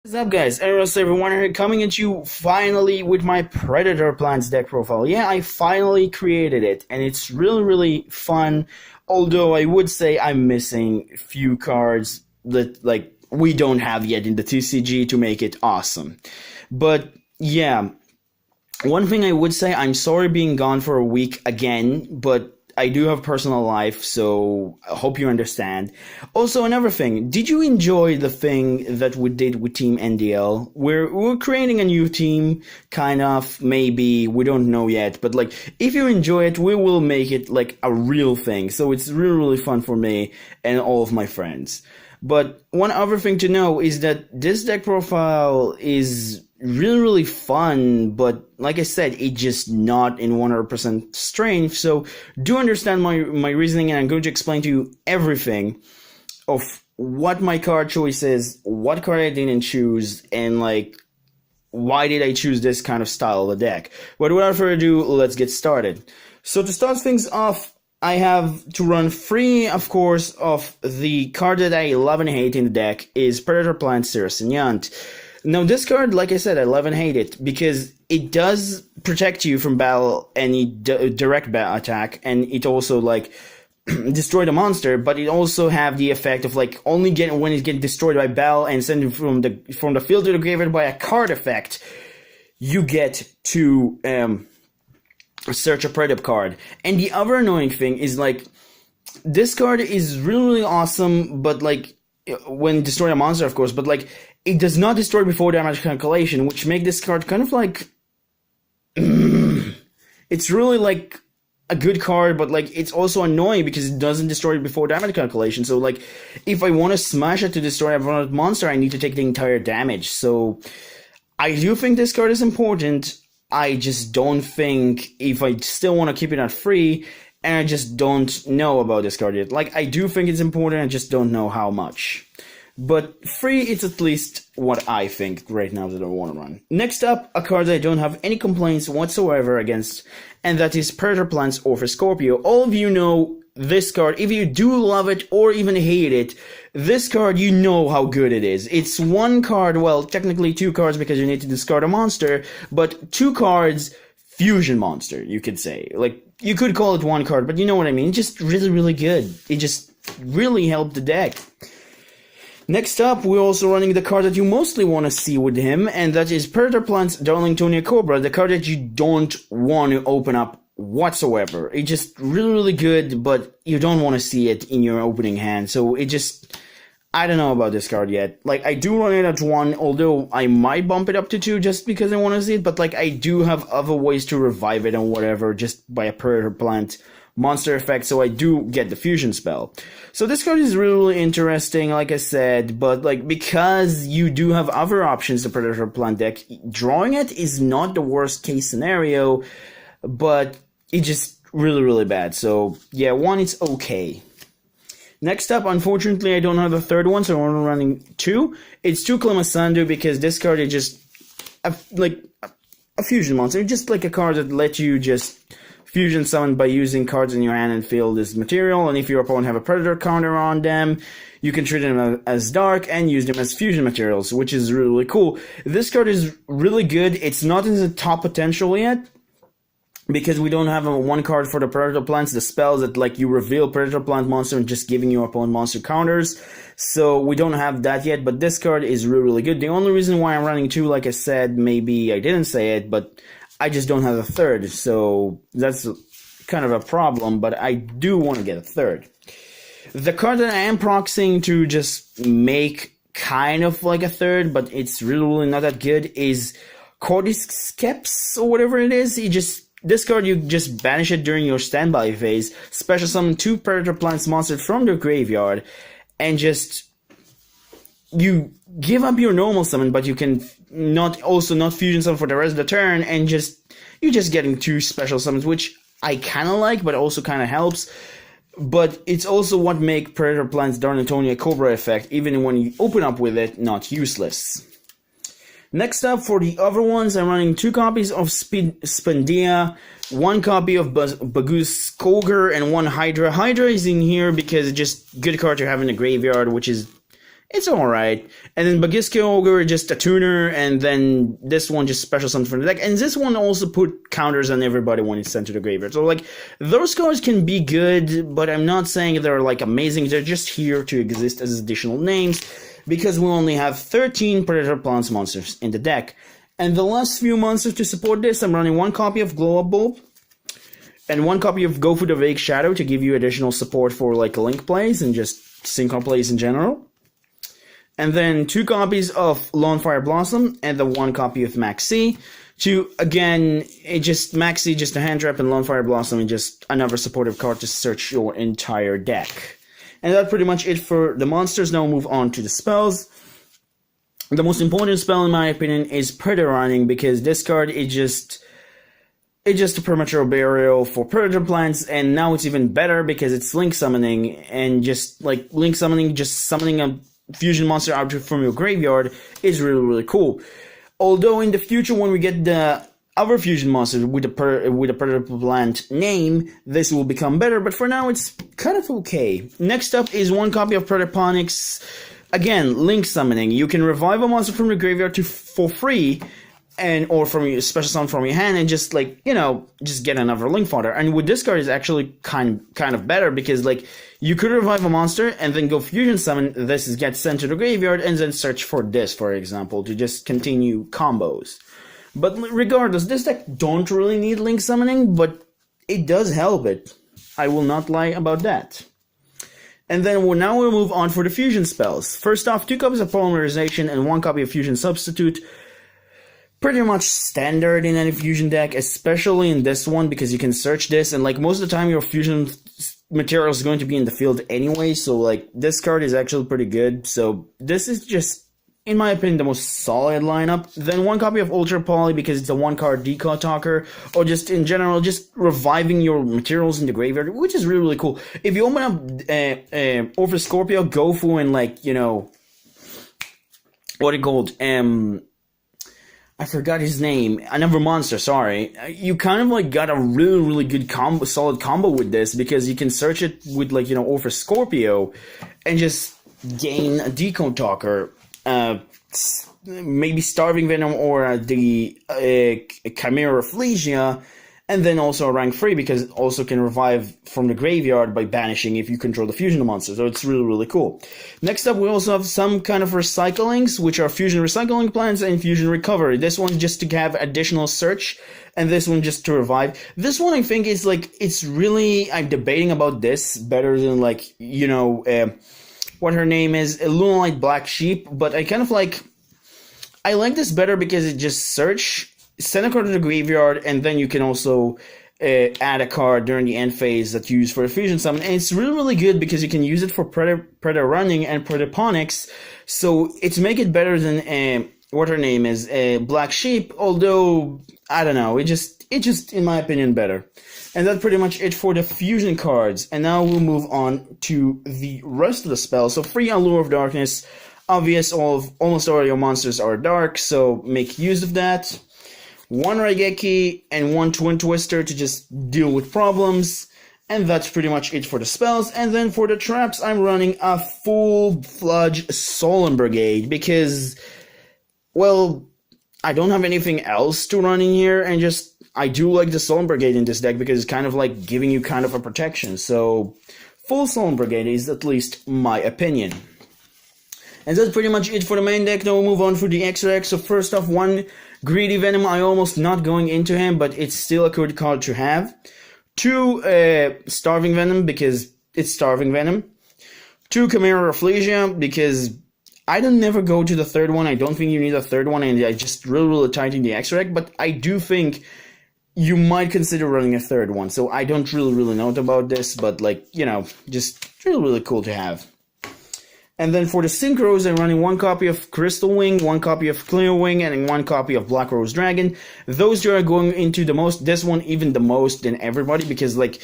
What's up, guys? Everyone here coming at you finally with my Predator Plants deck profile. Yeah, I finally created it, and it's really fun. Although I would say I'm missing a few cards that we don't have yet in the TCG to make it awesome. But yeah, one thing I would say, I'm sorry being gone for a week again, but I do have personal life, so I hope you understand. Also, another thing, did you enjoy the thing that we did with Team NDL? We're creating a new team, kind of, maybe, we don't know yet, but if you enjoy it, we will make it like a real thing. So it's really fun for me and all of my friends. But one other thing to know is that this deck profile is really fun, but like I said, it's just not in 100% strength. So do understand my reasoning, and I'm going to explain to you everything of what my card choice is, what card I didn't choose, and why did I choose this kind of style of a deck. But without further ado, let's get started. So to start things off, I have to run three, of course, of the card that I love and hate in the deck is Predaplant Yunt. Now this card, like I said, I love and hate it because it does protect you from battle any direct battle attack, and it also destroy the monster, but it also have the effect of only getting when it gets destroyed by battle and sent from the field to the graveyard by a card effect, you get to search a Predap card. And the other annoying thing is this card is really awesome, but when destroying a monster, of course, but it does not destroy before damage calculation, which make this card kind of it's really a good card, but it's also annoying because it doesn't destroy before damage calculation. So if I want to smash it to destroy a monster, I need to take the entire damage. So I do think this card is important. I just don't think if I still want to keep it at free, and I just don't know about this card yet. I do think it's important, I just don't know how much. But free, it's at least what I think right now that I want to run. Next up, a card that I don't have any complaints whatsoever against, and that is Predaplant's Scorpio. All of you know this card. If you do love it or even hate it, this card, you know how good it is. It's one card, well, technically two cards because you need to discard a monster, but two cards, fusion monster, you could say. You could call it one card, but you know what I mean. It's just really good. It just really helped the deck. Next up, we're also running the card that you mostly want to see with him, and that is Predaplant's Darlingtonia Cobra, the card that you don't want to open up whatsoever. It's just really good, but you don't want to see it in your opening hand, so it just... I don't know about this card yet. I do run it at 1, although I might bump it up to 2 just because I want to see it, but I do have other ways to revive it and whatever, just by a Predaplant monster effect, so I do get the fusion spell. So this card is really interesting, like I said, but because you do have other options, the Predaplant deck, drawing it is not the worst case scenario, but it's just really bad. So yeah, 1 is okay. Next up, unfortunately, I don't have the third one, so I'm running 2. It's 2 Klamasandu because this card is just a fusion monster. It's just a card that lets you just fusion summon by using cards in your hand and field this material, and if your opponent have a predator counter on them, you can treat them as dark and use them as fusion materials, which is really cool. This card is really good. It's not in the top potential yet, because we don't have one card for the Predator Plants, the spells that you reveal Predator Plant monster and just giving your opponent monster counters. So we don't have that yet, but this card is really good. The only reason why I'm running 2, like I said, maybe I didn't say it, but I just don't have a third, so that's kind of a problem, but I do want to get a third. The card that I am proxying to just make kind of a third, but it's really not that good, is Cordyceps, or whatever it is. This card, you just banish it during your standby phase, special summon 2 Predator Plants monsters from their graveyard, and just... you give up your normal summon, but you can not fusion summon for the rest of the turn, and you're just getting 2 special summons, which I kind of like, but also kind of helps. But it's also what make Predaplant's Darlingtonia Cobra effect, even when you open up with it, not useless. Next up, for the other ones, I'm running 2 copies of Spendia, 1 copy of Bagus Koger, and 1 Hydra. Hydra is in here because it's just good card to have in the graveyard, which is it's alright. And then Bagiska Ogre, just a tuner, and then this one just special something for the deck. And this one also put counters on everybody when it's sent to the graveyard. So, like, those cards can be good, but I'm not saying they're, like, amazing. They're just here to exist as additional names, because we only have 13 Predaplant monsters in the deck. And the last few monsters to support this, I'm running one copy of Glow Up Bulb, and one copy of Go for the Vague Shadow to give you additional support for, like, link plays and just synchro plays in general. And then 2 copies of Lonefire Blossom, and the 1 copy of Maxi. To, again, Maxi, just a hand trap, and Lonefire Blossom, and just another supportive card to search your entire deck. And that's pretty much it for the monsters. Now we'll move on to the spells. The most important spell, in my opinion, is Predator Running, because this card is just a premature burial for Predaplants, and now it's even better because it's Link Summoning, and just, like, Link Summoning, just summoning a fusion monster out from your graveyard is really, really cool. Although in the future, when we get the other fusion monster with a Predaplant name, this will become better, but for now it's kind of okay. Next up is 1 copy of Predaponics. Again, Link Summoning. You can revive a monster from the graveyard for free, or from your special summon from your hand, and just, like, you know, just get another Link fodder. And with this card is actually kind of better, because, like, you could revive a monster and then go fusion summon, this gets sent to the graveyard, and then search for this, for example, to just continue combos. But regardless, this deck don't really need Link Summoning, but it does help it. I will not lie about that. And then now we'll move on for the fusion spells. First off, 2 copies of Polymerization and 1 copy of Fusion Substitute. Pretty much standard in any fusion deck, especially in this one, because you can search this, and, like, most of the time your fusion material is going to be in the field anyway, so, like, this card is actually pretty good. So this is just, in my opinion, the most solid lineup. Then 1 copy of Ultra Poly, because it's a 1-card Decode Talker, or just in general, just reviving your materials in the graveyard, which is really, really cool. If you open up over Scorpio, Gofu, and, like, you know, what it called, I forgot his name. Another monster, sorry. You kind of, like, got a really, really good solid combo with this, because you can search it with, like, you know, over Scorpio, and just gain a Decode Talker, maybe Starving Venom, or the Chimera Phlesia, and then also a rank 3, because it also can revive from the graveyard by banishing if you control the fusion monster, so it's really, really cool. Next up, we also have some kind of recyclings, which are fusion recycling plans and fusion recovery. This one just to have additional search, and this one just to revive. This one, I think, is, like, it's really, I'm debating about this better than, like, you know, what her name is, Lunalight Black Sheep, but I kind of like, I like this better because it just search, send a card to the graveyard, and then you can also add a card during the end phase that's used for a fusion summon. And it's really, really good because you can use it for Predator Running and Predaponics, so it's make it better than what her name is, Black Sheep, although, I don't know, it just, in my opinion, better. And that's pretty much it for the fusion cards. And now we'll move on to the rest of the spells. So 3 Allure of Darkness. Obvious, almost all your monsters are dark, so make use of that. 1 Raigeki and 1 Twin Twister to just deal with problems. And that's pretty much it for the spells. And then for the traps, I'm running a full-fledged Solemn Brigade, because, well, I don't have anything else to run in here, and just, I do like the Solemn Brigade in this deck because it's kind of like giving you kind of a protection. So, full Solemn Brigade is at least my opinion. And that's pretty much it for the main deck. Now we'll move on for the extra deck. So first off, 1 Greedy Venom. I almost not going into him, but it's still a good card to have. 2 Starving Venom, because it's Starving Venom. 2 Chimera Phlesia, because I don't never go to the 3rd one. I don't think you need a 3rd one, and I just really, really tighten the extra deck, but I do think you might consider running a 3rd one. So I don't really know about this, but, like, you know, just really, really cool to have. And then for the synchros, I'm running 1 copy of Crystal Wing, 1 copy of Clear Wing, and 1 copy of Black Rose Dragon. Those 2 are going into the most, this one even the most than everybody, because, like,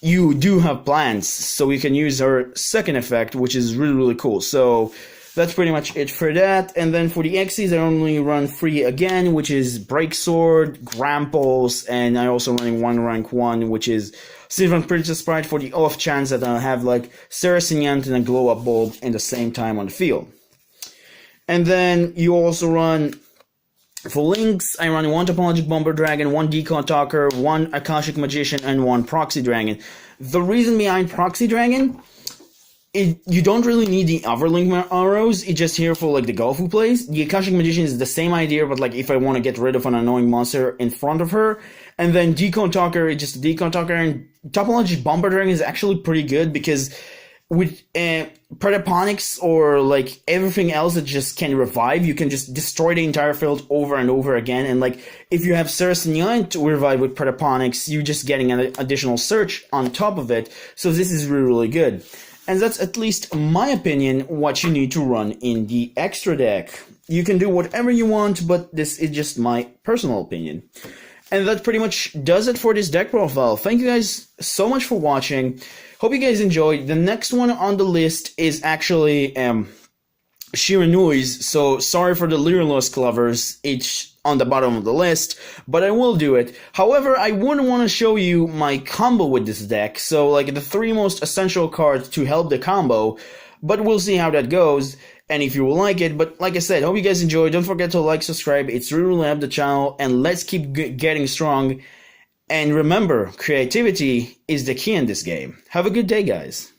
you do have plants, so you can use her 2nd effect, which is really, really cool. So that's pretty much it for that. And then for the Xyz, I only run 3 again, which is Break Sword, Gramples, and I also running 1 rank 1, which is Sylvan Princess Sprite, for the off chance that I'll have, like, Saraceniant and a Glow Up Bulb in the same time on the field. And then you also run, for links, I run one Topologic Bomber Dragon, one Decon Talker, one Akashic Magician, and one Proxy Dragon. The reason behind Proxy Dragon, you don't really need the other link arrows, it's just here for like the Golfu plays. The Akashic Magician is the same idea, but like if I want to get rid of an annoying monster in front of her. And then Decon Talker is just a Decon Talker, and Topologic Bomber Dragon is actually pretty good because with Predaponics or like everything else that just can revive, you can just destroy the entire field over and over again. And like if you have Saracenian to revive with Predaponics, you're just getting an additional search on top of it. So this is really, really good. And that's, at least my opinion, what you need to run in the extra deck. You can do whatever you want, but this is just my personal opinion. And that pretty much does it for this deck profile. Thank you guys so much for watching. Hope you guys enjoyed. The next one on the list is actually Shiranui's, so sorry for the Lyrilos lovers, it's on the bottom of the list, but I will do it. However, I wouldn't want to show you my combo with this deck, so like the 3 most essential cards to help the combo, but we'll see how that goes, and if you will like it. But like I said, hope you guys enjoyed. Don't forget to like, subscribe, it's really helped the channel, and let's keep getting strong. And remember, creativity is the key in this game. Have a good day, guys.